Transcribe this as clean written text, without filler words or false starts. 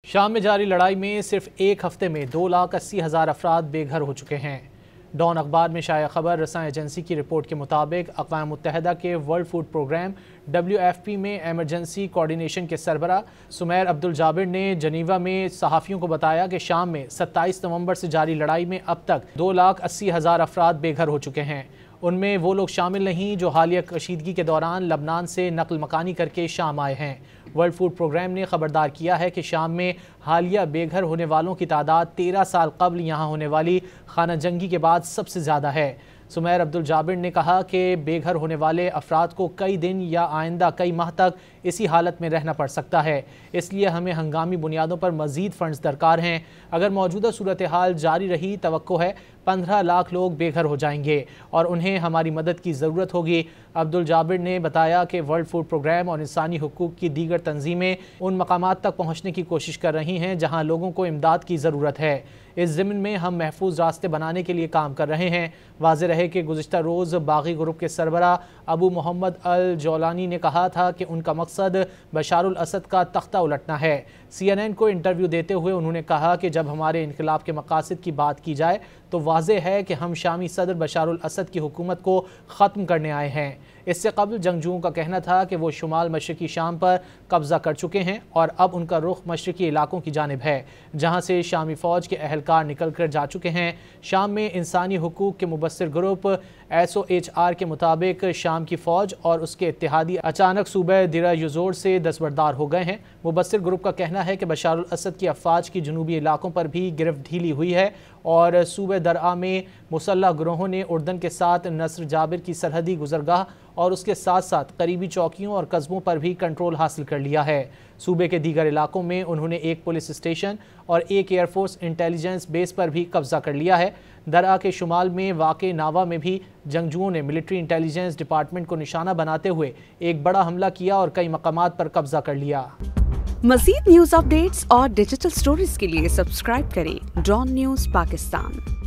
शाम में जारी लड़ाई में सिर्फ एक हफ्ते में 2,80,000 अफराद बेघर हो चुके हैं। डॉन अखबार में शाया खबर रसां एजेंसी की रिपोर्ट के मुताबिक अक़वाम मुत्तहिदा के वर्ल्ड फूड प्रोग्राम WFP में एमरजेंसी कोऑर्डिनेशन के सरबरा सुमैर अब्दुल जाबिर ने जनीवा में सहाफ़ियों को बताया कि शाम में 27 नवंबर से जारी लड़ाई में अब तक 2,80,000 अफराद बेघर हो चुके हैं। उनमें वो लोग शामिल नहीं जो हालिया कशीदगी के दौरान लबनान से नकल मकानी करके शाम आए हैं। वर्ल्ड फूड प्रोग्राम ने खबरदार किया है कि शाम में हालिया बेघर होने वालों की तादाद 13 साल कबल यहाँ होने वाली खाना जंगी के बाद सबसे ज़्यादा है। सुमैर अब्दुल जाबिर ने कहा कि बेघर होने वाले अफराद को कई दिन या आइंदा कई माह तक इसी हालत में रहना पड़ सकता है, इसलिए हमें हंगामी बुनियादों पर मज़ीद फ़ंड्स दरकार हैं। अगर मौजूदा सूरत हाल जारी रही तवक्को है 15 लाख लोग बेघर हो जाएंगे और उन्हें हमारी मदद की ज़रूरत होगी। अब्दुल जाबिर ने बताया कि वर्ल्ड फूड प्रोग्राम और इंसानी हुकूक की दीगर तंजीमें उन मकामात तक पहुँचने की कोशिश कर रही हैं जहाँ लोगों को इमदाद की ज़रूरत है। इस ज़िम्न में हम महफूज रास्ते बनाने के लिए काम कर रहे हैं। वाज़ेह रहे कि गुज़िश्ता रोज़ बागी ग्रुप के सरबरा अबू मोहम्मद अल जौलानी ने कहा था कि उनका मकसद बशारुल असद का तख्ता उलटना है। CNN को इंटरव्यू देते हुए उन्होंने कहा कि जब हमारे इनकलाब के मकासद की बात की जाए तो वाज़ेह है कि हम शामी सदर बशारुल असद की हुकूमत को ख़त्म करने आए हैं। इससे कबल जंगजुओं का कहना था कि वो शुमाल मशरक़ी शाम पर कब्ज़ा कर चुके हैं और अब उनका रुख मशरक़ी इलाकों की जानिब है जहाँ से शामी फ़ौज के अहलकार निकल कर जा चुके हैं। शाम में इंसानी हुकूक के मुबस्सिर ग्रुप SOHR के मुताबिक शाम की फ़ौज और उसके इत्तेहादी अचानक सूबे दिरा युज़ोर से दस्तबरदार हो गए हैं। मुबस्सिर ग्रुप का कहना है कि बशारुल असद की अफवाज की जनूबी इलाकों पर भी गिरफ्त ढीली हुई है और सूबे दरआ में मुसल्लह ग्रोहों ने उर्दन के साथ नसर जाबिर की सरहदी गुजरगाह और उसके साथ साथ करीबी चौकियों और कस्बों पर भी कंट्रोल हासिल कर लिया है। सूबे के दीगर इलाकों में उन्होंने एक पुलिस स्टेशन और एक एयरफोर्स इंटेलिजेंस बेस पर भी कब्जा कर लिया है। दरआ के शुमाल में वाक़े नावा में भी जंगजुओं ने मिलिट्री इंटेलिजेंस डिपार्टमेंट को निशाना बनाते हुए एक बड़ा हमला किया और कई मकामात पर कब्जा कर लिया। मज़ीद न्यूज़ अपडेट्स और डिजिटल स्टोरीज के लिए सब्सक्राइब करें डॉन न्यूज़ पाकिस्तान।